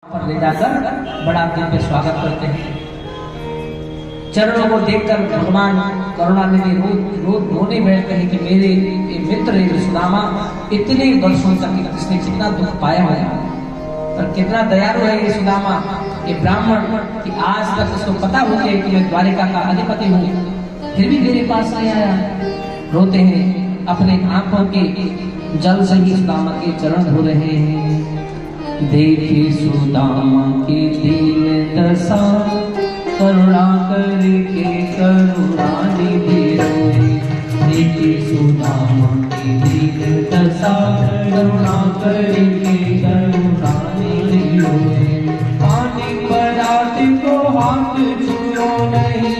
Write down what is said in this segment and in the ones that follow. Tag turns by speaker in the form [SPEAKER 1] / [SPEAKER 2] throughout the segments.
[SPEAKER 1] पर ले जाकर बड़ा दिव्य स्वागत करते हैं। चरणों को देखकर भगवान करुणानिधि रोज रोने बैठते हैं कि मेरे ये मित्र सुदामा इतने वर्षों तक इसने कितना दुख पाया है, पर कितना दयालु है ये सुदामा, ये ब्राह्मण कि आज तक उसको पता हो गया कि मैं द्वारिका का अधिपति हूँ, फिर भी मेरे पास नहीं आया। रोते हैं, अपने आंखों के जल से ही सुदामा के चरण धो रहे हैं। देखे सुदामा की दीन दशा, करुणा करके करुणा निधि रोए। देखे सुदामा की दीन दशा, करुणा करके करुणा निधि रोए। पानी परात को हाथ छुओ नहीं,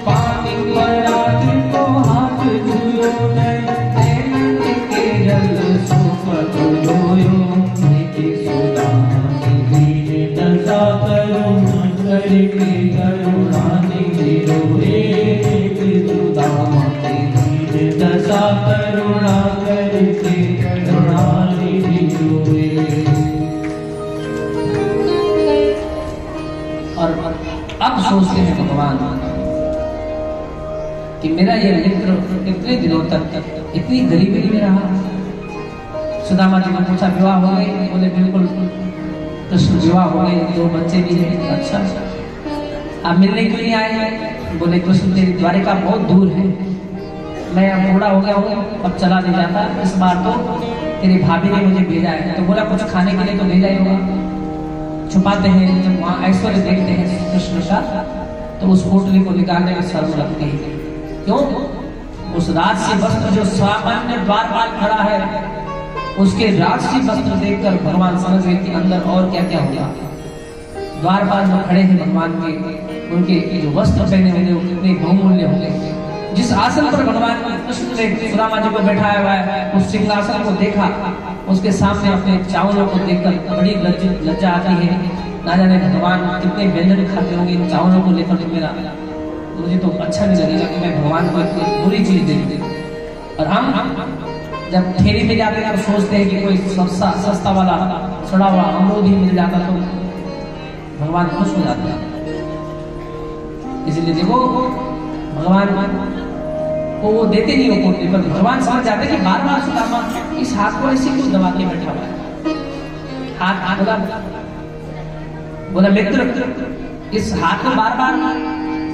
[SPEAKER 1] पानी परात को हाथ छुओ नहीं। और अब सोचते हैं भगवान कि मेरा ये मित्र इतने दिनों तक इतनी गरीबी में रहा। सुदामा जी को पूछा विवाह हो गए? बोले बिल्कुल कृष्ण विवाह हो गए, 2 बच्चे भी हैं। अच्छा, आप मिलने क्यों नहीं आए? बोले कृष्ण तेरी द्वारिका बहुत दूर है, मैं अब बूढ़ा हो गया हूँ, अब चला नहीं जाता, इस बार तो तेरी भाभी ने मुझे भेजा है। तो बोला कुछ खाने के लिए तो भेजा ही होगा। छुपाते हैं, जब वहाँ ऐश्वर्य देखते हैं कृष्ण का तो उस पोटली को निकालने में शर्म लगती है। क्यों? उस राजसी वस्त्र जो सामान्य द्वारपाल खड़ा है, उसके राजसी वस्त्र देखकर भगवान समझ गए कि अंदर और क्या क्या होगा। द्वारपाल जो खड़े हैं भगवान के, उनके जो वस्त्र पहने होंगे वो कितने बहुमूल्य होंगे। जिस आसन पर भगवान कृष्ण ने सुदामा जी को बैठाया हुआ है, उस सिंहासन को देखा, उसके सामने अपने चावलों को देखकर बड़ी लज्जा आती है। ना जाने भगवान कितने व्यंजन खाते होंगे इन चावलों को लेकर, तो मेरा मुझे तो अच्छा नहीं लगेगा कि मैं भगवान को एक बुरी चीज दे दूं। और हम जब ठेली में जाते हैं तो सोचते हैं कि कोई सस्ता वाला सड़ा हुआ अमरूद ही मिल जाता तो भगवान खुश हो जाते हैं। इसलिए देखो भगवान को वो देते नहीं हो पोटली, पर भगवान समझ जाते कि बार बार सुदामा इस हाथ को ऐसे क्यों दबा के बैठा हुआ है। हाथ बोला मित्र इस हाथ को बार बार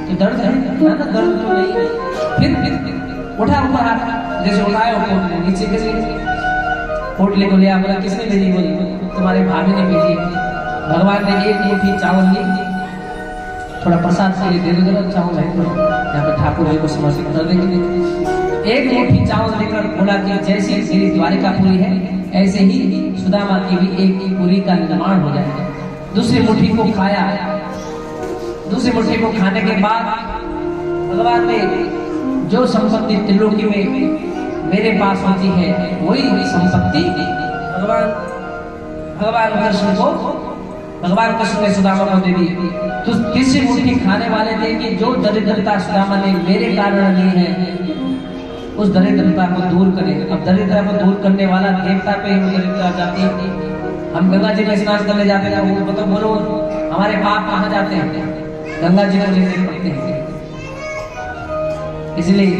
[SPEAKER 1] तो दर्द है ना? दर्द तो नहीं। फिर उठा ऊपर हाथ, जैसे उठाया पोटली नीचे गिर गई। पोटली को लिया, बोला किसने भेजी? बोली तुम्हारे भाभी ने भेजी। भगवान ने एक मुट्ठी चावल ली, थोड़ा प्रसाद के लिए दे दो, जरा चावल है तो यहाँ पे ठाकुर जी को समर्पित कर देंगे। एक मुट्ठी चावल लेकर बोला कि जैसे मेरी द्वारिका पूरी है, ऐसे ही सुदामा की भी एक पुरी का निर्माण हो जाएगा। दूसरी मुट्ठी को खाया। दूसरी मुट्ठी को खाने के बाद भगवान ने जो संपत्ति त्रिलोकी में मेरे पास होती है वही संपत्ति भगवान कृष्ण ने सुदामा को दे दी। तो तीसरी मुट्ठी खाने वाले थे कि जो दरिद्रता सुदामा ने मेरे कारण ली है, उस दरिद्रता को दूर करें। अब दरिद्रता को दूर करने वाला देवता पे ही दरिद्रता जाती है। हम गंगा जी में स्नान करने जाते हैं, वो मतलब बोलो हमारे पाप कहाँ जाते हैं? गंगा जी को लेकर पड़ते हैं। इसलिए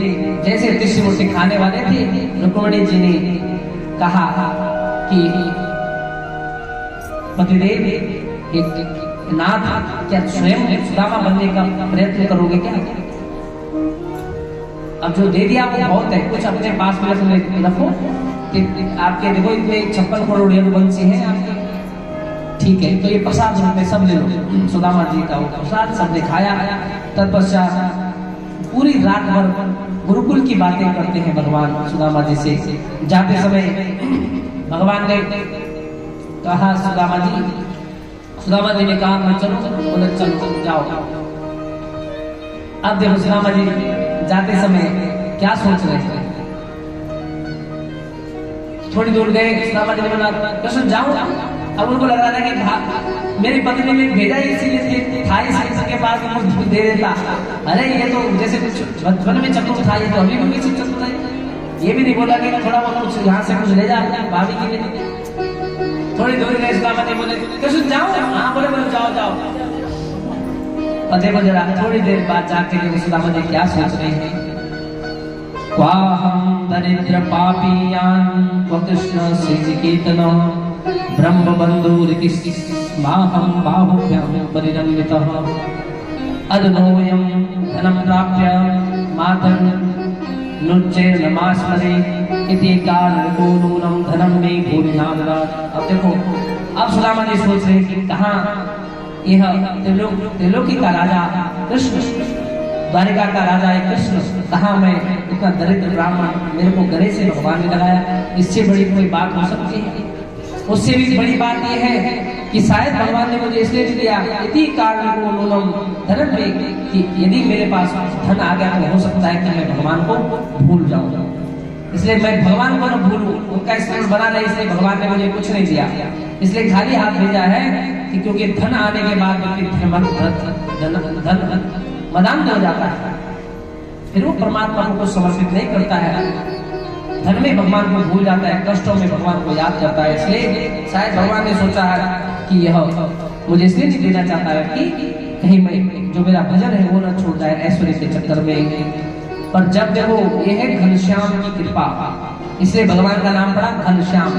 [SPEAKER 1] जैसे तीसरी मुट्ठी खाने वाले थे, रुक्मिणी जी ने कहा कि पतिदेव एक नाथ, क्या स्वयं सुदामा बनने का प्रयत्न करोगे क्या? अब जो दे दिया वो बहुत है, कुछ अपने पास में रखो। आपके देखो इतने 56 करोड़ यदुवंशी हैं आपके, ठीक है, तो ये प्रसाद में सब ले लो। सुदामा जी का वो प्रसाद सब दिखाया। तत्पश्चात पूरी रात भर गुरुकुल की बातें करते हैं भगवान सुदामा जी से। जाते समय भगवान ने कहा सुदामा जी ने कहा मैं चलो, बोले चलो जाओ। अब देखो सुदामा जी जाते समय क्या सोच रहे थे। थोड़ी दूर गए, सुदामा जी ने बोला कृष्ण जाओ। अब उनको लग रहा था कि मेरी पत्नी ने भेजा इसीलिए था, इसी के पास मुझे दे देता। अरे ये तो जैसे बचपन में चतुर था, ये तो अभी भी चतुर है। ये भी नहीं बोला कि थोड़ा बहुत कुछ यहाँ से कुछ ले जा भाभी के लिए। थोड़ी दूर गए सुदामा जी बोले कृष्ण जाओ, हाँ बोले बोले जाओ जाओ। पते को जरा थोड़ी देर बाद जाके सुदामा जी क्या सोच रहे हैं, क्वाहं दरिद्र पापीयान् कृष्ण श्रीकेतन ब्रह्म बंधुरिकिस्माहं बाहुभ्यां परिरंगितः अदनोऽयं धनं प्राप्य मातर् नुच्चैर् नमास्मरे इति कारणो नूनं धनं मे भूमिनां ददात्। अब देखो, अब सुदामा जी सोच रहे कि कहाँ यह त्रिलोकी का राजा कृष्ण, द्वारिका का राजा है कृष्ण, कहाँ मैं इतना दरिद्र ब्राह्मण मेरे को गले से भगवान ने लगाया, इससे बड़ी कोई बात हो सकती है। उससे भी बड़ी बात यह है कि शायद भगवान ने मुझे इसलिए दिया इति कारणो नूनं धनं मे, कि यदि मेरे पास धन आ गया तो हो सकता है कि मैं भगवान को भूल जाऊं, इसलिए मैं भगवान को न भूलूं, उनका स्मरण बना रहे, इसलिए भगवान ने मुझे कुछ नहीं दिया, इसलिए खाली हाथ भेजा है कि क्योंकि धन आने के बाद धन मदान हो जाता है, फिर वो परमात्मा को समर्पित नहीं करता है, धन में भगवान को भूल जाता है, कष्टों में भगवान को याद करता है। इसलिए शायद भगवान ने सोचा है कि यह मुझे इसलिए नहीं देना चाहता है कि कहीं मैं जो मेरा भजन है वो न छूट जाए ऐश्वर्य के चक्कर में। पर जब देखो ये है घनश्याम की कृपा, इसलिए भगवान का नाम पड़ा घनश्याम।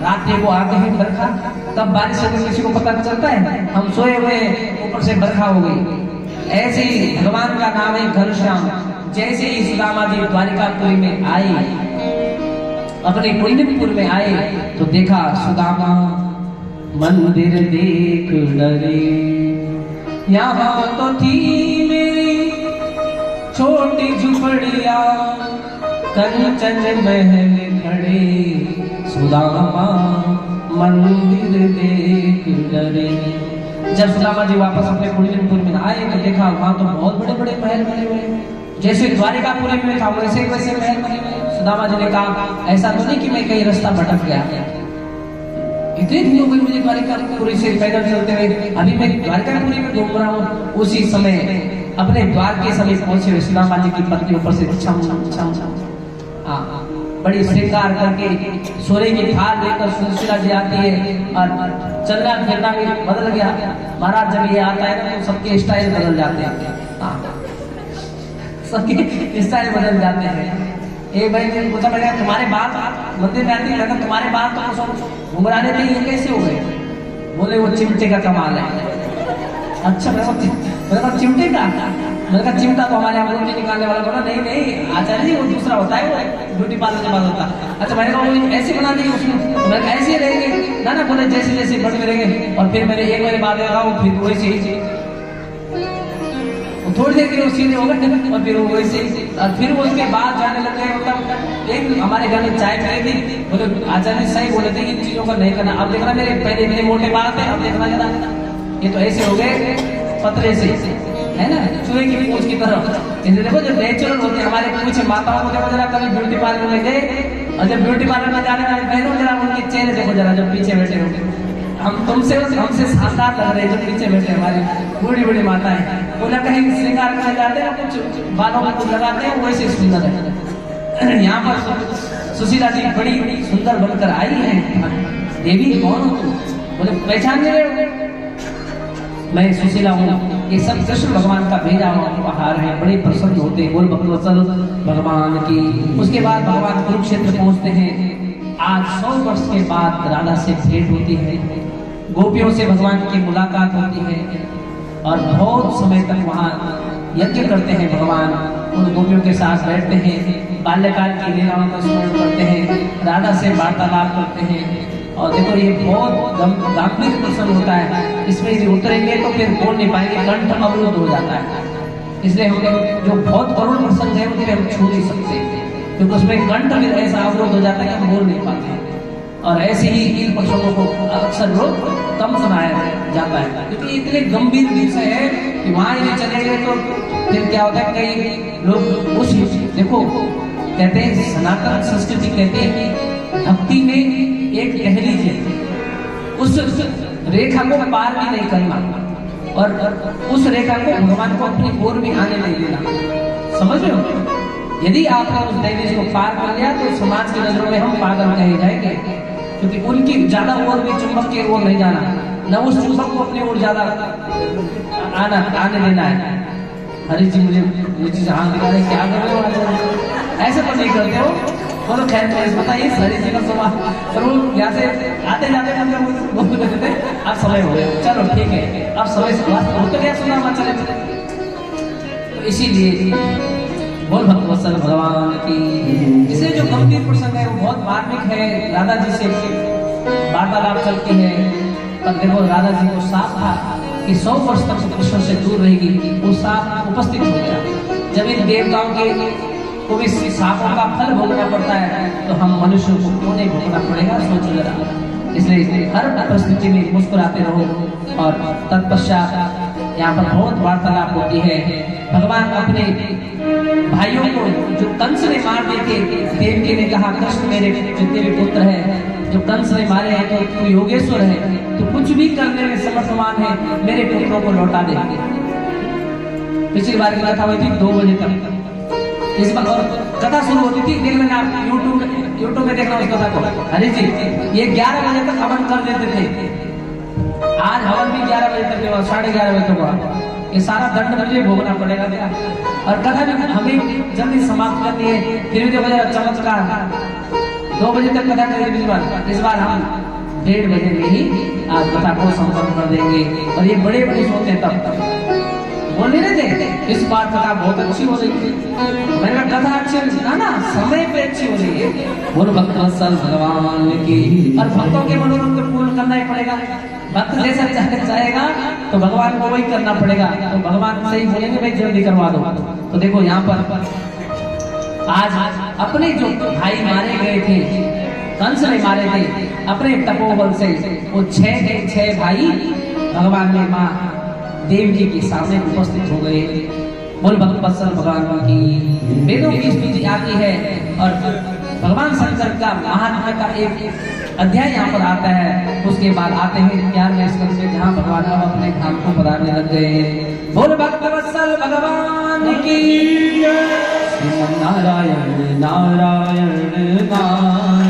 [SPEAKER 1] रात्रि को आते हैं बरखा, तब बारिश से किसी को पता चलता है, हम सोए हुए ऊपर से बरखा हो गई। ऐसे ही भगवान का नाम है घनश्याम। जैसे ही सुदामा जी द्वारिकापुरी में आए, अपने पुण्यपुर में आए, तो देखा सुदामा मंदिर देख डरे, यहाँ तो थी मेरी छोटी झुपड़िया, कंचन महल खड़े, सुदामा मंदिर देख डरे। जब सुदामा जी वापस अपने पुण्यपुर में आए तो देखा वहां तो बहुत बड़े बड़े महल बने हुए, जैसे द्वारिकापुरी में था वैसे वैसे महल बने हुए। सुदामा जी ने कहा ऐसा तो नहीं कि मैं कहीं रास्ता भटक गया, इतने दिन हो गए मुझे द्वारिकापुरी से पैदल चलते हुए, अभी मैं द्वारिकापुरी में घूम रहा हूँ। उसी समय अपने द्वार के समीप पहुंचे हुए सुदामा जी की पत्नी ऊपर से छम छम छम बड़ी श्रृंगार करके सोने की थाल लेकर सुशीला जी आती है, और चलना फिरना भी बदल गया। महाराज जब ये आता है ना तो सबके स्टाइल बदल जाते हैं, सबके स्टाइल बदल जाते हैं। एक भाई ने पूछा मैंने तुम्हारे बाल मंदिर में आती है, तुम्हारे बाल तो घुमराने थे, ये कैसे हो गए? बोले वो चिमटे का कमाल है। अच्छा मेरा चिमटे का, मैंने कहा चिमटा तो हमारे यहाँ रोटी निकालने वाला। बोला नहीं नहीं आचार्य जी वो दूसरा होता है, वो ब्यूटी पार्लर के बाद होता है। अच्छा मैंने कहा वो ऐसे बना दी उसने, तो मैंने ऐसे रहेंगे ना, बोले जैसे जैसे बढ़ते रहेंगे। और फिर मैंने एक महीने बाद देखा वो फिर वैसे ही, थोड़ी देर के लिए सीधे हो गए और फिर वो वैसे ही, और फिर वो उसके बाद जाने लग गए। मतलब एक हमारे घर में चाय पी थी, बोले आचार्य सही बोले थे इन चीजों का नहीं करना। अब देखना मेरे पहले मेरे मोटे बाल थे, अब देखना जरा ये तो ऐसे हो गए पतले से, है ना, चूहे की पूंछ की तरह। इसलिए देखो जो नेचुरल होते हैं हमारे कुछ माताओं को देखो जरा, कभी ब्यूटी पार्लर में गए और जब ब्यूटी पार्लर में जाने वाले बहनों जरा उनके चेहरे देखो जरा, जब पीछे बैठे होते हम तुमसे हमसे शानदार लग रहे हैं, जो पीछे बैठे हमारी बूढ़ी बूढ़ी माताएं, वो ना कहीं श्रृंगार करने जाते हैं, कुछ बालों में कुछ लगाते हैं, वैसे सुंदर है। यहाँ पर सुशीला जी बड़ी सुंदर बनकर आई है। देवी कौन हो तुम? बोले पहचान रहे हो, मैं सुशीला हूँ, ये सब कृष्ण भगवान का भेजा हुआ उपहार है। बड़े प्रसन्न होते हैं बोल भक्तवत्सल भगवान की। उसके बाद भगवान कुरुक्षेत्र पहुंचते हैं। आज 100 वर्ष के बाद राधा से भेंट होती है, गोपियों से भगवान की मुलाकात होती है, और बहुत समय तक वहाँ यज्ञ करते हैं भगवान, उन गोपियों के साथ बैठते हैं, बाल्यकाल की लीलाओं का स्मरण करते हैं, राधा से वार्तालाप करते हैं। और देखो ये बहुत गंभीर प्रसंग होता है, इसमें यदि उतरेंगे तो फिर बोल नहीं पाएंगे, कंठ अवरुद्ध हो जाता है। इसलिए हम लोग जो बहुत करुण प्रसंग है उनपे हम छू नहीं सकते, क्योंकि उसमें कंठ भी ऐसा अवरुद्ध हो जाता है कि हम बोल नहीं पाते। और ऐसे ही इन प्रसंगों को अक्सर लोग कम सुनाया जाता है, क्योंकि इतने गंभीर विषय है कि वहां यदि चले गए तो फिर क्या होता है, कई लोग उस देखो कहते हैं सनातन संस्कृति कहते हैं भक्ति में एक दहलीज है, उस रेखा को पार भी नहीं करना, और उस रेखा को भगवान को अपनी ओर भी आने नहीं देना। समझ रहे हो? यदि आपने उस दहलीज को पार कर लिया तो समाज की नजरों में हम पागल कहे जाएंगे, क्योंकि उनकी ज्यादा ओर भी चुंबक की ओर नहीं जाना, न उस चुंबक को अपनी ओर ज्यादा आने देना है। हरी जी मुझे चीज हाथ दिखा रहे, क्या कर रहे हो आज? ऐसे तो नहीं करते हो, बोलो खैर बताइए हरी जी का सवाल। पर वो यहाँ से आते जाते बोल रहे थे अब समय हो गया, चलो ठीक है अब समय से बात हो तो क्या सुना मत चले। तो इसीलिए बोल भक्त वत्सल भगवान की। इसलिए जो गंभीर प्रसंग है वो बहुत मार्मिक है। राधा जी से वार्तालाप चलती है, पर देखो राधा जी को साफ था कि 100 वर्ष तक कृष्ण से दूर रहेगी, वो साफ उपस्थित हो गया। जब इन देवताओं के को भी सापों का फल भोगना पड़ता है तो हम मनुष्यों को क्यों नहीं भोगना पड़ेगा, सोचो जरा। इसलिए हर परिस्थिति में मुस्कुराते रहो। और तत्पश्चात यहाँ पर बहुत वार्तालाप होती है। भगवान अपने भाइयों को जो कंस ने मार दिए थे, देवकी ने कहा कृष्ण मेरे जितने भी पुत्र हैं जो कंस ने मारे हैं तो तू योगेश्वर है, तो कुछ भी करने में समर्थवान है, मेरे पुत्रों को लौटा दे। पिछली बार की कथा हुई थी 2 बजे तक, इस बार और कथा शुरू होती थी, देख लेना आप यूट्यूब में देखना उस कथा को। हरी जी ये 11 बजे तक हवन कर देते थे, आज हवन भी 11 बजे तक हुआ, 11:30 बजे तक हुआ। ये सारा दंड मुझे भोगना पड़ेगा क्या? और कथा भी हमें जल्दी समाप्त करनी है, फिर भी देखो जरा चमत्कार 2 बजे तक कथा करेंगे। इस बार हम 1:30 बजे में ही आज कथा को संपन्न कर देंगे। और ये बड़े खुश होते हैं तब बोल नहीं रहे थे इस बार कथा बहुत अच्छी हो रही थी। मैंने कहा कथा अच्छी ना समय पे अच्छी हो रही है। बोलो भक्त वत्सल भगवान की। और भक्तों के मनोरथ को पूर्ण करना ही पड़ेगा। भक्त जैसा चाहेगा तो भगवान को वही करना पड़ेगा। तो भगवान सही बोलेंगे भाई जल्दी करवा दो। तो देखो यहाँ पर आज अपने जो भाई मारे गए थे, कंस ने मारे थे, अपने तपोबल से वो 6 के 6 भाई भगवान ने माँ देवकी के सामने उपस्थित हो गए। बोल भक्त वत्सल भगवान की। वेदों की स्तुति आती है और भगवान शंकर का महात्मा का एक अध्याय यहाँ पर आता है। उसके बाद आते हैं 11वें स्कंद में, जहाँ भगवान अब अपने धाम को पधारने लग गए। बोल भक्त वत्सल भगवान की। नारायण नारायण नारायण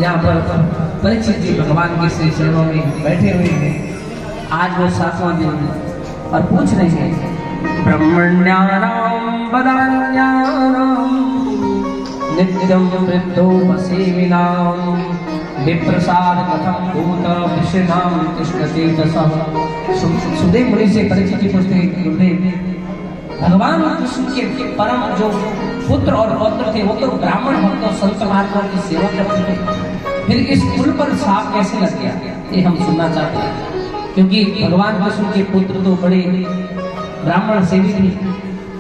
[SPEAKER 1] यहाँ पर परीक्षित जी भगवान के श्री चरणों में बैठे हुए हैं। आज वो 7वां दिन है और पूछ रहे हैं ब्रह्मण्यानां वदान्यानां नित्यं वृद्धोपसेविनां विप्रसाद कथं भूत विषदां तिष्ठति तसः। सुदेव मुनि से परीक्षित जी पूछते हैं भगवान कृष्ण के परम जो पुत्र और पौत्र थे वो तो ब्राह्मण भक्तों संत महात्मा की सेवा करते थे, फिर इस कुल पर शाप कैसे लग गया, ये हम सुनना चाहते हैं। क्योंकि भगवान कृष्ण के पुत्र तो बड़े ब्राह्मण सेवी थे।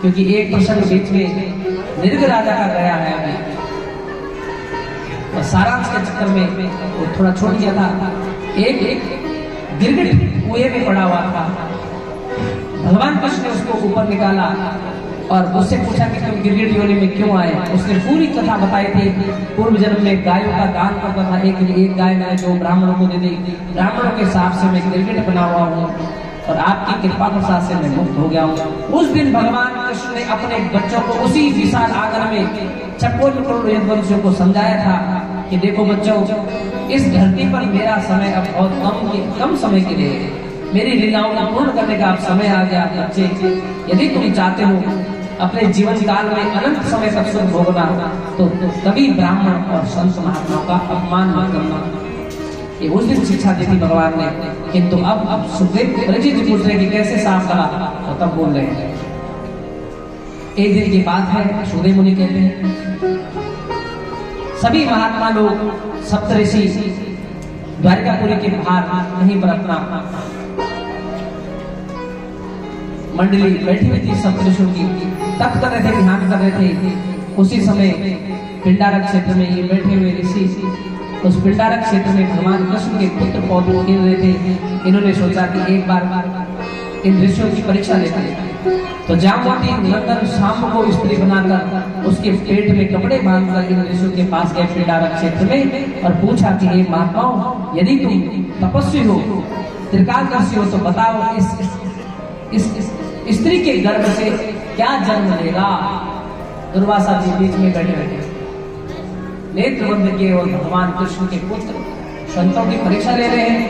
[SPEAKER 1] क्योंकि एक प्रसंग बीच में निर्ग राजा का गया है अभी, और सारांश के चक्कर में वो थोड़ा छोड़ गया था। एक गिरगिट कुएं में पड़ा हुआ था। भगवान कृष्ण ने उसको ऊपर निकाला और उससे पूछा कि तुम गिरगिट योनि में क्यों आए। उसने पूरी कथा बताई थी। पूर्व जन्म में गायों का दान करता था, एक गाय मैंने जो ब्राह्मणों को दे दी, ब्राह्मणों के हिसाब से मैं गिरगिट बना हुआ हूँ और आपकी कृपा के साथ से मैं मुक्त हो गया हूँ। उस दिन भगवान कृष्ण ने अपने बच्चों को उसी विशाल आंगन में 56 करोड़ यज्ञवंशियों को समझाया था कि देखो बच्चों, इस धरती पर मेरा समय अब बहुत कम समय के लिए, मेरी लीलाओं को पूर्ण करने का अब समय आ गया। बच्चे, यदि तुम चाहते हो अपने जीवन काल में अनंत समय तक सुख भोगना, तो कभी ब्राह्मण और संत महात्माओं का अपमान मत करना। ये उस दिन शिक्षा दी थी भगवान ने, किंतु अब सुखदेव परीक्षित जी पूछ रहे कि कैसे साफ करा, तो तब बोल रहे हैं। एक दिन की बात है, सुखदेव मुनि कहते हैं सभी महात्मा लोग, सप्तऋषि द्वारिकापुरी के बाहर कहीं पर अपना मंडली बैठी हुई थी सप्तऋषियों की, तप कर रहे थे, ध्यान कर रहे थे। उसी समय पिंडारक क्षेत्र में ये बैठे हुए ऋषि उस पिंडारक क्षेत्र में भगवान कृष्ण के पुत्र पौधे खेल रहे थे। इन्होंने सोचा कि एक बार इन ऋषियों की परीक्षा लेते हैं। तो जामवती नंदन शाम को स्त्री बनाकर उसके पेट में कपड़े बांधकर इन ऋषियों के पास गए पिंडारक क्षेत्र में और पूछा कि हे महात्माओं, यदि तुम तपस्वी हो, त्रिकालदर्शी हो, तो बताओ इस स्त्री के गर्भ से क्या जन्म लेगा। दुर्वासा जी बीच में बैठे बैठे नेत्र बंद किए और भगवान कृष्ण के पुत्र संतों की परीक्षा ले रहे हैं,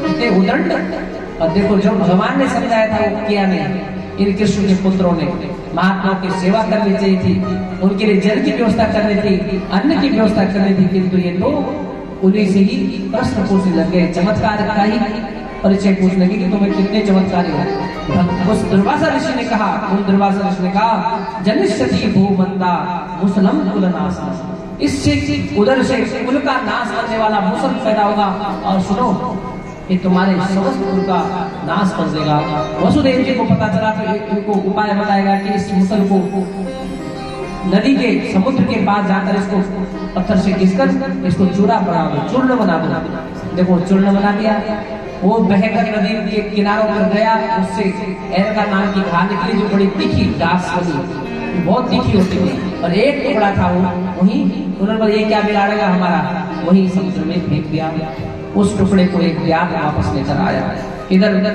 [SPEAKER 1] इतने उदंड। और देखो, जो भगवान ने समझाया था वो किया नहीं। इन कृष्ण के पुत्रों ने महात्माओं की सेवा करनी चाहिए थी, उनके लिए जल की व्यवस्था करनी थी, अन्न की व्यवस्था करनी थी, किंतु ये तो उन्हीं से ही प्रश्न पूछने लग गए। चमत्कार का ही परिचय पूछने लगे कि तुम्हें कितने चमत्कारी हो। उस दुर्वासा ऋषि ने कहा, दुर्वासा ऋषि ने कहा, जनिष्यति भूमंदा मुसलम कुलनाशा, इससे उधर से कुल का नाश करने वाला मुसल पैदा होगा, और सुनो ये तुम्हारे समस्त कुल का नाश कर देगा। वसुदेव जी को पता चला तो इनको उपाय बताएगा कि इस मुसल को नदी के समुद्र के पास जाकर इसको पत्थर से घिसकर इसको चूरा बना दो, चूर्ण बना दो। देखो चूर्ण बना दिया, वो बहकर नदी के किनारों पर गया, उससे एरका नाम की घास निकली जो बड़ी तीखी घास बनी, बहुत तीखी होती थी, और एक टुकड़ा था वो वहीं उन्होंने ये क्या बिगाड़ेगा हमारा, वही समुद्र में फेंक दिया। उस टुकड़े को एक व्याध वापस लेकर आया। इधर उधर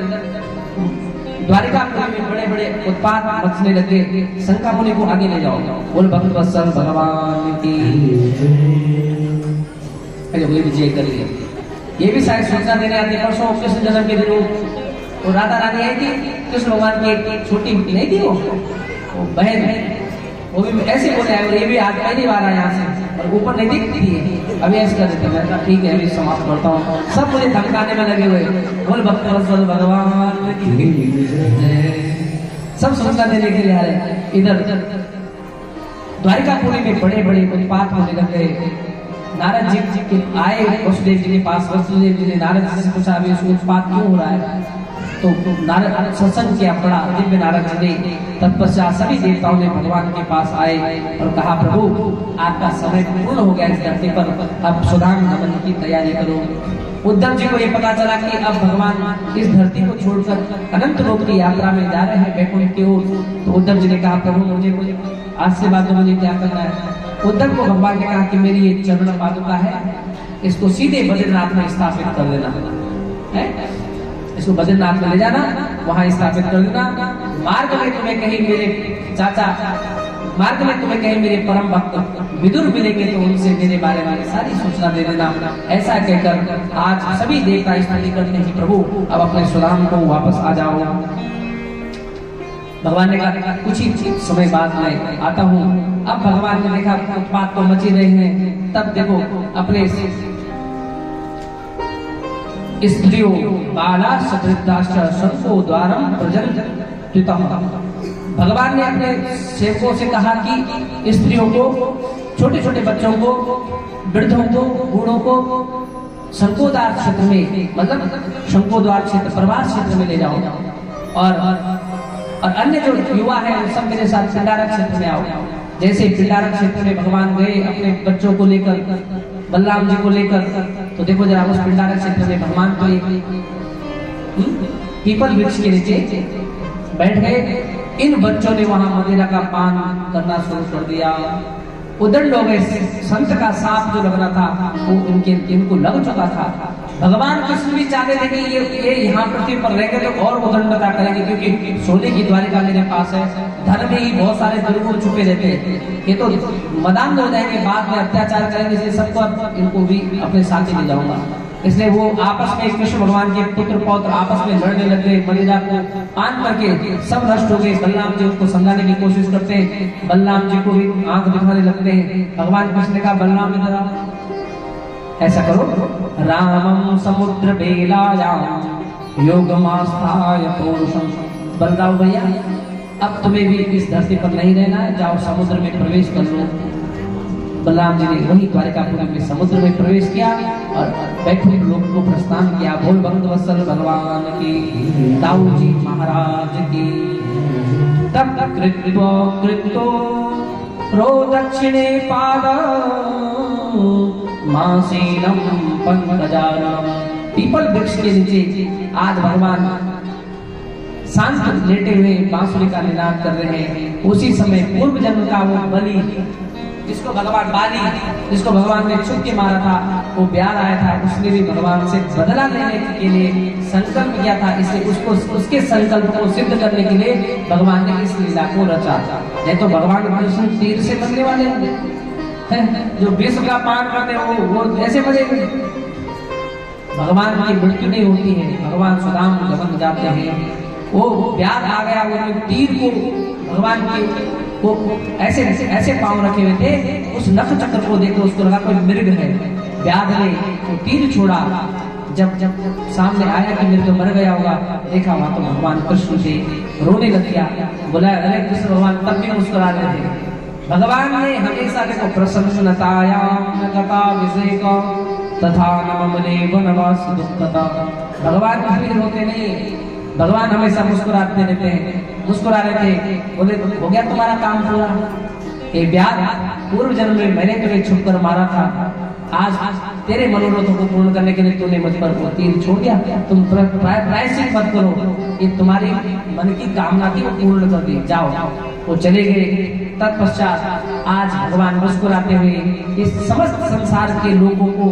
[SPEAKER 1] द्वारिकापुरी में बड़े बड़े उत्पात मचने लगे। शंका मुनि को आगे ले जाओ, बोल भक्त वत्सल भगवान की विजय करिए। ये भी शायद सूचना देने आते परसों कृष्ण जन्म के दिन वो राधा रानी आई थी, कृष्ण भगवान की एक छोटी नहीं थी वो बहन है, वो भी ऐसे बोले आए, ये भी आज पहली बार आया यहाँ से, और ऊपर नहीं दिखती है। अभी ऐसे कर देते, मैं ठीक है अभी समाप्त करता हूँ। सब मुझे धमकाने में लगे हुए, बोल भक्त वत्सल भगवान सब सूचना देने के लिए आ रहे। इधर द्वारिकापुरी में बड़े बड़े उत्पात होने लग गए। नारद जी के आए वसुदेव जी के पास, वसुदेव जी ने नारद जी से पूछा अभी उत्पात क्यों हो रहा है, तो नारद सत्संग किया पड़ा दिव्य नारद जी ने। तत्पश्चात सभी देवताओं ने भगवान के पास आए और कहा, प्रभु आपका समय पूर्ण हो गया इस धरती पर, अब सुदाम गमन की तैयारी करो। उद्धव जी को ये पता चला कि अब भगवान इस धरती को छोड़कर अनंत लोक की यात्रा में जा रहे हैं वैकुंठ की ओर। तो उद्धव जी ने कहा, प्रभु मुझे आज से बाद में मुझे क्या करना है। उद्धव को भगवान ने कहा कि मेरी ये चरण पादुका है, इसको सीधे बद्रीनाथ में स्थापित कर देना है, इसको बद्रीनाथ में ले जाना, वहां स्थापित कर देना। मार्ग में तुम्हें कहीं मेरे चाचा, मार्ग में तुम्हें कहीं मेरे परम भक्त विदुर मिलेंगे तो उनसे मेरे बारे में सारी सूचना दे देना। ऐसा कहकर आज सभी देवता स्तुति करते हैं, प्रभु अब अपने सुदाम को वापस आ जाओ। भगवान ने कहा कुछ ही समय बाद मैं आता हूँ। अब भगवान ने देखा उत्पात तो मची रहे हैं, तब देखो अपने स्त्रियों बाला सदृदाश्च सर्वो द्वारम प्रजनत्युतः, भगवान ने अपने सेवकों से कहा कि स्त्रियों को, छोटे छोटे बच्चों को, वृद्धों को, बूढ़ों को शंकोद्वार क्षेत्र में, मतलब शंकोद्वार क्षेत्र प्रवास क्षेत्र में ले जाओ, और अन्य जो युवा है वो सब मेरे साथ पिंडारक क्षेत्र में आओ। जैसे पिंडारक क्षेत्र में भगवान गए अपने बच्चों को लेकर, बलराम जी को लेकर, तो देखो जरा उस पिंडारक क्षेत्र में भगवान को एक पीपल वृक्ष के नीचे बैठ गए। इन बच्चों ने वहां मदिरा का पान करना शुरू कर दिया। उदंड हो गए, संत का सांप जो लगना था वो इनको लग चुका था। भगवान कृष्ण भी चाहते थे कि ये यहाँ पृथ्वी पर रहेंगे तो और उदंडता करेंगे, क्योंकि सोने की द्वारिका मेरे पास है, धन में ही बहुत सारे दुर्गुण छुपे रहते हैं, ये तो मदान हो जाएंगे, बाद में अत्याचार करेंगे, इसलिए सबको इनको भी अपने साथ ही ले जाऊंगा। इसलिए वो आपस में कृष्ण भगवान के पुत्र पौत्र आपस में लड़ने लग गए। मदिरा को पान करके सब नष्ट हो गए। बलराम जी उनको समझाने की कोशिश करते हैं, बलराम जी को भी आंख दिखाने लगते हैं। भगवान कृष्ण ने कहा बलराम इधर ऐसा करो, रामम समुद्र बेलायाम योगमास्थाय पुरुषम। बलराम भैया अब तुम्हें भी इस धरती पर नहीं रहना है, जाओ समुद्र में प्रवेश कर लो। बलराम जी ने वही द्वारिकापुरी में समुद्र में प्रवेश किया और वैकुंठ लोक को प्रस्थान किया। बोल भक्तवत्सल भगवान की, दाऊ जी महाराज की। तब कृतो रो दक्षिणे पाद मासीनम पंकजानम। पीपल वृक्ष के नीचे आज भगवान शांत लेटे हुए बांसुरी का निनाद कर रहे हैं। उसी समय पूर्व जन्म का वो बलि जिसको भगवान बाली, जिसको भगवान ने छुप के मारा था, वो ब्याल आया था, उसने भी भगवान से बदला लेने के लिए संकल्प किया था। इसलिए उसको उसके संकल्प को सिद्ध करने के लिए भगवान ने इस लीला को रचा। नहीं तो भगवान कृष्ण तीर से मरने वाले हैं, जो विश्व का पान करते हैं वो ऐसे मरेंगे। भगवान की मृत्यु नहीं होती है, भगवान सुदाम गमन जाते हैं। वो ब्याल आ गया, वो तीर को भगवान के वो ऐसे ऐसे पांव रखे हुए थे, उस नख चक्र को देखकर उसको लगा कोई मृग है। व्याध ने वो तीर छोड़ा, जब जब सामने आया कि मृग मर गया होगा, देखा वहां तो भगवान कृष्ण थे, रोने लग गया। बोला अरे कृष्ण भगवान तब भी मुस्कुरा रहे थे। भगवान ने हमेशा देखो प्रसन्नतायाम कथा विषेक तथा नमने वनवास दुखता। भगवान कभी रोते नहीं, भगवान हमेशा मुस्कुराते रहते हैं, मुस्कुरा रहे थे। बोले हो गया तुम्हारा काम पूरा। ये ब्याह पूर्व जन्म में मैंने तुम्हें छुपकर मारा था, आज तेरे मनोरथों को पूर्ण करने के लिए तूने मुझ पर वो तीर छोड़ दिया। तुम प्रायश्चित मत करो, ये तुम्हारी मन की कामना थी वो पूर्ण कर दी, जाओ। वो चले गए। तत्पश्चात आज भगवान मुस्कुराते हुए इस समस्त संसार के लोगों को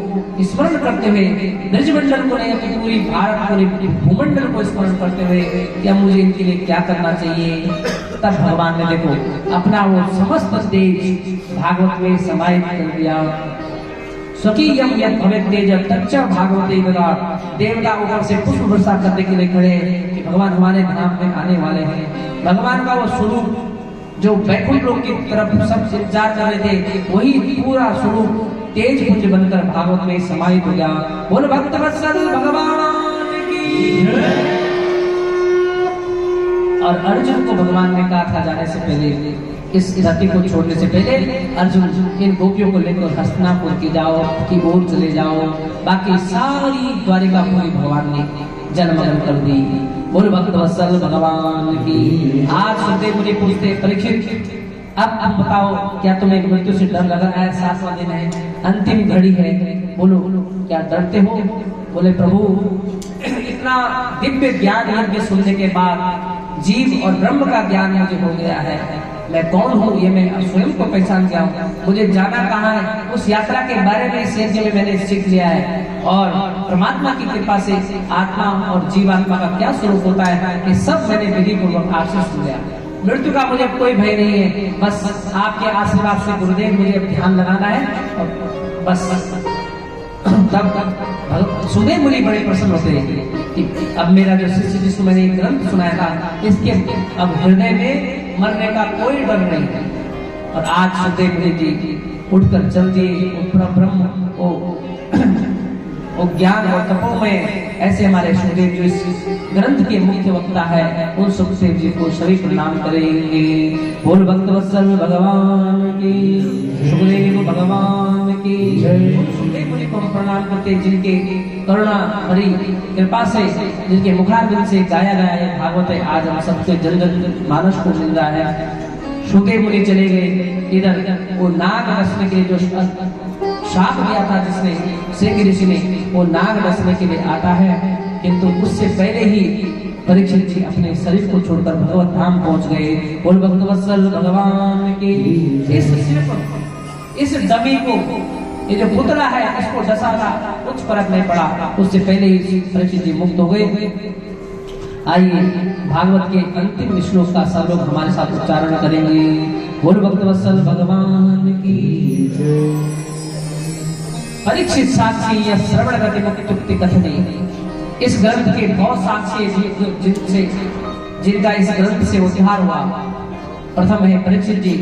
[SPEAKER 1] स्मरण करते हुए, ब्रजमंडल को नहीं अपनी पूरी भारत पूरी भूमंडल को स्मरण करते हुए कि अब मुझे इनके लिए क्या करना चाहिए। तब भगवान ने देखो अपना वो समस्त तेज भागवत में समाहित कर दिया। स्वकीयम यत् भवेत् तेज तच्च भागवते विराट। देवता ऊपर से पुष्प वर्षा करने के लिए खड़े कि भगवान हमारे धाम में आने वाले हैं। भगवान का वो स्वरूप जो वैकुंठ लोक की तरफ सब इंतजार कर रहे थे, वही पूरा स्वरूप तेज पुंज बनकर भागवत में समाहित हो गया। बोल भक्तवत्सल भगवान की। और अर्जुन को भगवान ने कहा था जाने से पहले, इस धरती को छोड़ने से पहले, अर्जुन इन गोपियों को लेकर हस्तिनापुर की जाओ की ओर चले जाओ। बाकी सारी द्वारिकापुरी भगवान ने जन्मग्रहण कर दी। बोल भक्तवत्सल भगवान की। आज सुखदेव मुनि पूछते परीक्षित अब बताओ क्या तुम्हें मृत्यु से डर लग रहा है? 7वां दिन है, अंतिम घड़ी है, बोलो क्या डरते हो? बोले प्रभु इतना दिव्य ज्ञान यज्ञ सुनने के बाद जीव और ब्रह्म का ज्ञान मुझे हो गया है। मैं कौन हूँ ये मैं स्वयं को पहचान गया हूँ। मुझे जाना कहाँ है उस यात्रा के बारे में इस यज्ञ में मैंने सीख लिया है। और परमात्मा की कृपा से आत्मा और जीवात्मा का क्या स्वरूप होता है ये सब मैंने विधि पूर्वक आपसे सुन लिया। मृत्यु का मुझे कोई भय नहीं है, बस आपके आशीर्वाद से गुरुदेव मुझे ध्यान लगाना है और बस। तब सुने मुनि बड़े प्रसन्न होते हैं कि अब मेरा जो शिष्य जिसको मैंने ग्रंथ सुनाया था इसके अब हृदय में मरने का कोई डर नहीं है। और आज सुखदेव मुनि जी उठकर चल दिए ब्रह्म वो ज्ञान और तपों में ऐसे हमारे सुखदेव जो इस ग्रंथ के मुख्य वक्ता है उन सुखदेव जी को सभी प्रणाम करेंगे। बोल भक्तवत्सल भगवान की, सुखदेव भगवान की सुखदेव मुनि को प्रणाम करते जिनके करुणा भरी कृपा से, जिनके मुखारबिंद से गाया गया है भागवत है आज हम सबके जन जन मानस को मिल रहा है। सुखदेव मुनि चले गए। इधर वो नाग रचने के लिए जो शाप दिया था जिसने श्रृंग ऋषि ने, वो नाग रचने के लिए आता है, किंतु उससे पहले ही परीक्षित जी अपने शरीर को छोड़कर भगवत धाम पहुंच गए। बोल भक्तवत्सल भगवान की। इस डमी को ये जो पुतला है इसको डसा था, कुछ फर्क नहीं पड़ा, उससे पहले ही परीक्षित जी मुक्त हो गए। आइए भागवत के अंतिम श्लोक का सब लोग हमारे साथ उच्चारण करेंगे। बोल भक्तवत्सल भगवान की। परीक्षित साक्षी या श्रवण गति मुक्ति कथनी। इस ग्रंथ के बहुत साक्षी जिनसे जिनका इस ग्रंथ से उद्धार हुआ। प्रथम है परीक्षित जी।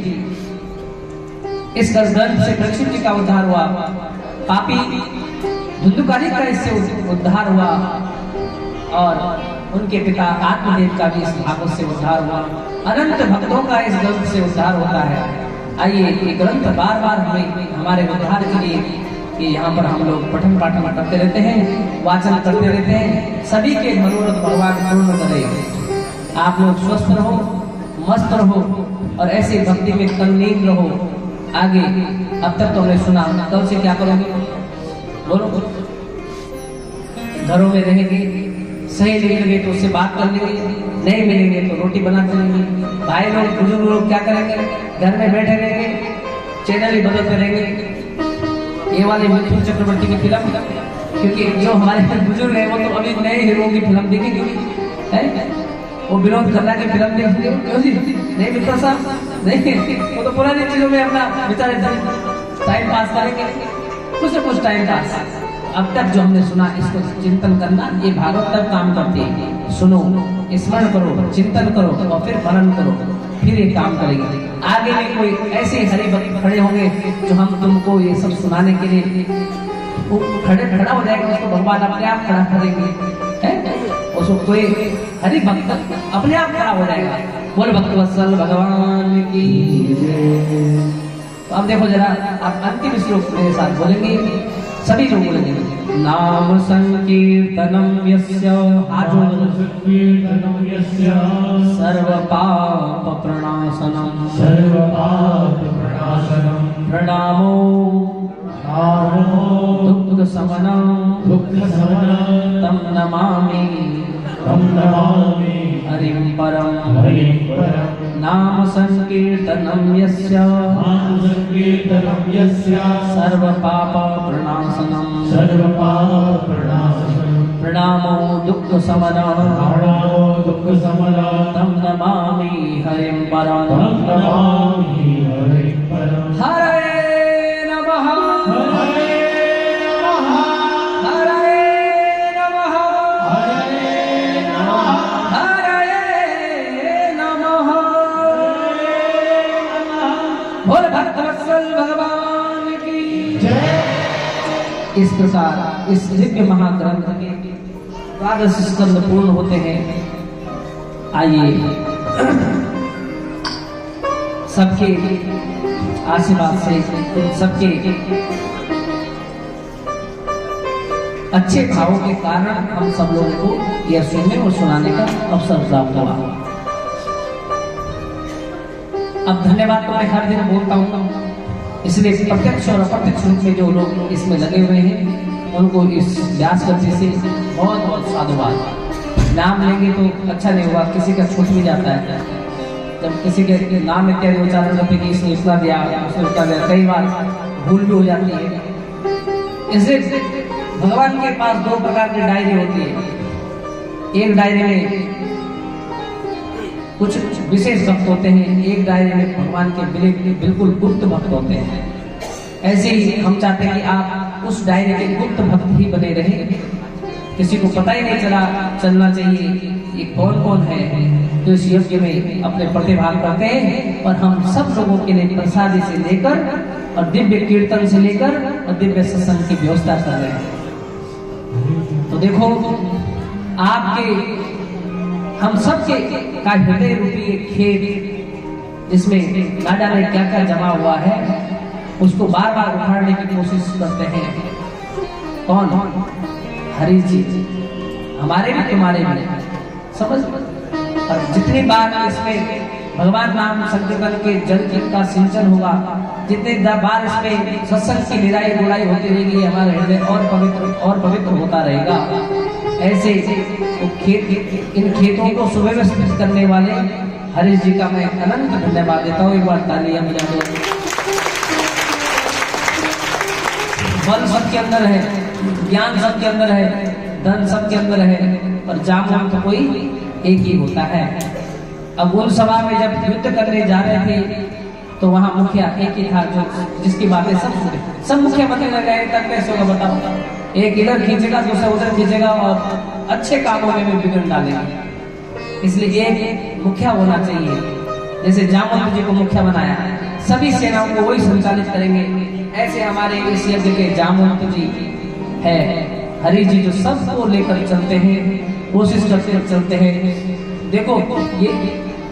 [SPEAKER 1] इस ग्रंथ से परीक्षित जी का उद्धार हुआ। पापी धुंधुकारी का इससे उद्धार हुआ और उनके पिता आत्मदेव का भी इस भागवत से उद्धार हुआ। अनंत भक्तों का इस ग्रंथ से उद्धार होता है। आइए ये ग्रंथ बार बार हमें हमारे उद्धार के लिए कि यहाँ पर हम लोग पठन पाठन करते रहते हैं, वाचन करते रहते हैं। सभी के मनोरथ भगवान पूर्ण करे। आप लोग स्वस्थ रहो, मस्त रहो और ऐसे भक्ति में तल्लीन रहो। आगे अब तक तो हमने सुना, कल से क्या करोगे बोलो। घरों में रहेंगे, सही मिलेंगे तो उससे बात कर लेंगे, नहीं मिलेंगे तो रोटी बनाते रहेंगे। भाई लोग बुजुर्ग लोग क्या करेंगे, घर में बैठे रहेंगे, चैनल ही बदलते रहेंगे। ये वाले मिथुन चक्रवर्ती की फिल्म, क्योंकि जो हमारे बुजुर्ग है वो तो अभी नए हीरो की फिल्म देखेंगे, है वो विनोद खन्ना की फिल्म देखेंगे। क्यों जी नहीं मित्र साहब, नहीं वो तो पुरानी चीजों में अपना बेचारे टाइम पास करेंगे, कुछ न कुछ टाइम पास। अब तक जो हमने सुना इसको चिंतन करना, ये भागवत तक काम करती है। सुनो, स्मरण करो, चिंतन करो और फिर मनन करो, फिर ये काम करेंगे। आगे भी कोई ऐसे हरि भक्त खड़े होंगे जो हम तुमको ये सब सुनाने के लिए वो खड़ा हो जाएगा, उसको भगवान अपने आप खड़ा करेंगे, है उसको कोई हरि भक्त अपने आप खड़ा हो जाएगा। बोल भक्त वत्सल भगवान की। तो अब देखो जरा, आप अंतिम श्लोक मेरे साथ बोलेंगे, सभी लोग बोलेंगे। नाम संकीर्तनम यस्य सर्व पाप प्रणाशनम प्रणामो दुःख समनम तम नमामि हरिं परम। नाम संकीर्तनम यस्य सर्व पाप प्रणाशनम प्रणामो दुःख समनम तम नमामि हरिं परम। हरे नमः भगवान की जय। इस प्रकार इस दिव्य महाग्रंथ के 12 स्कंद पूर्ण होते हैं। आइए सबके आशीर्वाद से, सबके अच्छे भावों के कारण हम सब लोगों को यह सुनने और सुनाने का अवसर प्राप्त हुआ। अब धन्यवाद तो मैं हर दिन बोलता हूँ, इसलिए प्रत्यक्ष और अप्रत्यक्ष रूप में जो लोग इसमें लगे हुए हैं उनको इस व्यास गति से बहुत बहुत साधुवाद। नाम लेंगे तो अच्छा नहीं हुआ, किसी का छूट भी जाता है। जब किसी के नाम इत्यादि उच्चारण करते कि इसने इतना दिया, उसने उतना दिया, कई बार भूल भी हो जाती है। इसलिए भगवान के पास 2 प्रकार की डायरी होती है। एक डायरी में कुछ विशेष भक्त होते हैं, एक डायरी में भगवान के बिल्कुल गुप्त भक्त होते हैं। ऐसे ही हम चाहते हैं कि आप उस डायरी के गुप्त भक्त ही बने रहें, किसी को पता ही नहीं चलना चाहिए ये कौन कौन है जो इस यज्ञ में अपने प्रतिभाग करते हैं। और हम सब लोगों के लिए प्रसादी से लेकर और दिव्य कीर्तन से लेकर और दिव्य सत्संग की व्यवस्था कर रहे हैं। तो देखो आपके हम सबके का हृदय रूपी खेत जिसमें ना जाने क्या क्या जमा हुआ है, उसको बार बार उखाड़ने की कोशिश करते हैं। कौन? हरि जी, हमारे भी तुम्हारे भी, समझ। और जितनी बार इसमें भगवान नाम संकीर्तन के जल का सिंचन होगा, जितने बार इसमें सत्संग की निराई गुड़ाई होती रहेगी, हमारा हृदय और पवित्र होता रहेगा। ऐसे इन खेतों को सुव्यवस्थित करने वाले हरीश जी का मैं अनंत धन्यवाद देता हूँ। एक बार तालियां बजा दो। बल सबके अंदर है, ज्ञान सबके अंदर है, धन सबके अंदर है, पर जामुन तो कोई एक ही होता है। अब उन सभा में जब युद्ध करने जा रहे थे तो वहां मुखिया एक ही था जो जिसकी बातें सब सुने। सब मुखिया बनने लग गए, तब कैसे होगा बताओ? एक इधर खींचेगा, दूसरा उधर खींचेगा और अच्छे कामों में भी बिगड़ डालेगा। इसलिए एक मुखिया होना चाहिए। जैसे जामवंत जी को मुखिया बनाया, सभी सेनाओं को वही संचालित करेंगे। ऐसे हमारे इस यज्ञ के जामवंत जी है, हरि जी, जो सबको लेकर चलते हैं, कोशिश करते चलते हैं। देखो ये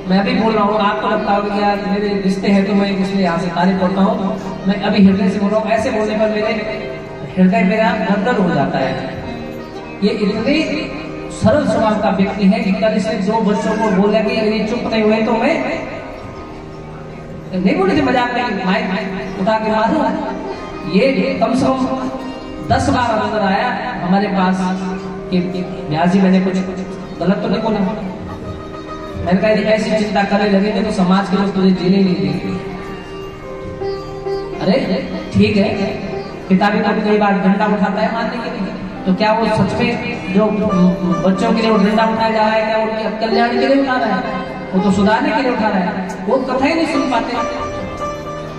[SPEAKER 1] मैं अभी बोल रहा हूँ, आपको लगता होगा कि यार मेरे रिश्ते हैं तो मैं इसलिए यहाँ से तारीफ करता हूँ। मैं अभी हृदय से बोल रहा हूँ, ऐसे बोलने पर मेरे हृदय मेरा गदगद हो जाता है। ये इतने सरल स्वभाव का व्यक्ति है कि कल से 2 बच्चों को बोला कि अगर ये चुप नहीं हुए तो मैं नहीं बोले थे मजाक में माइक उठा के मारूं। ये कम से कम 10 बार अंदर आया हमारे पास कि ब्याह जी मैंने कुछ गलत तो नहीं बोला। मैंने कहा ऐसी चिंता करने लगेंगे तो समाज के लोग तुझे जीने नहीं देंगे। अरे ठीक है, पिता भी कई बार डंडा उठाता है मारने के लिए, तो क्या वो सच में जो बच्चों के लिए वो डंडा उठाया जा रहा है, क्या उनके कल्याण के लिए उठा रहा है? वो तो सुधारने के लिए उठा रहा है। वो कथा ही नहीं सुन पाते।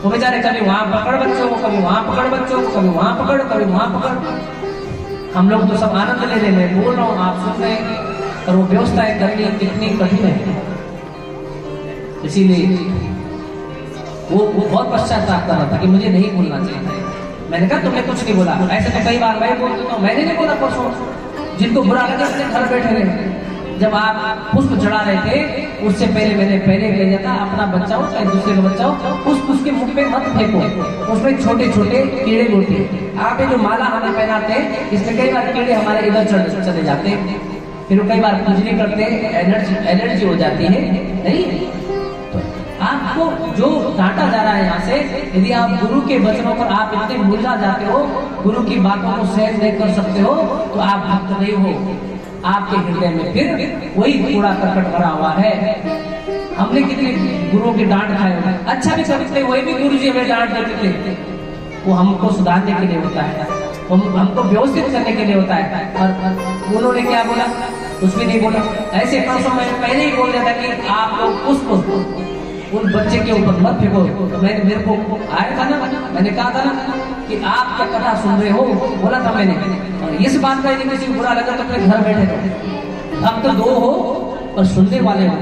[SPEAKER 1] वो बेचारे कभी वहां पकड़ बच्चों को, कभी वहां पकड़ बच्चों को, कभी वहां पकड़, कभी वहां पकड़। हम लोग तो सब आनंद ले रहे हैं, बोल रहा हूँ, आप सुन रहे हैं, और वो व्यवस्थाएं करनी कितनी कठिन है। इसीलिए वो बहुत पश्चाताप कर रहा था कि मुझे नहीं बोलना चाहिए। मैंने कहा तुमने कुछ नहीं बोला। ऐसे तो कई बार मैं बोल देता हूँ, मैंने नहीं बोला। परसों जिनको बुरा लगा अपने घर बैठे रहे। जब आप पुष्प चढ़ा रहे थे उससे पहले मैंने भेजा था, अपना बच्चा हो चाहे दूसरे का बच्चा हो, पुष्प उसके मुख पे मत फेंको। उसमें छोटे छोटे कीड़े होते हैं। आप ये जो माला हमें पहनाते हैं इसमें कई बार कीड़े हमारे इधर चले जाते हैं, फिर वो कई बार पूजने करते एलर्जी हो जाती है। नहीं, आपको जो डांटा जा रहा है यहाँ से, यदि आप गुरु के वचनों पर आप इतने मुरझा जाते हो, गुरु की बातों को सहन नहीं कर सकते हो, तो आप भक्त नहीं हो। आपके हृदय में फिर वही कूड़ा करकट भरा हुआ है। हमने कितने गुरुओं की डांट खाए हुए, अच्छा भी करते, वही भी गुरु जी हमें डांट देते थे। वो हमको सुधारने के लिए होता है, हमको व्यवस्थित करने के लिए होता है। और उन्होंने क्या बोला? कुछ भी नहीं बोला। ऐसे परसों मैं पहले ही बोल दिया था कि आप लोग पुष्प उन बच्चे के ऊपर मत फेंको। तो मेरे को आया था ना, मैंने कहा था ना कि आप क्या कथा सुन रहे हो, बोला था मैंने। और इस बात का यदि किसी को बुरा लगा तो अपने घर बैठे रहो। भक्त 2 हो और सुनने वाले हो।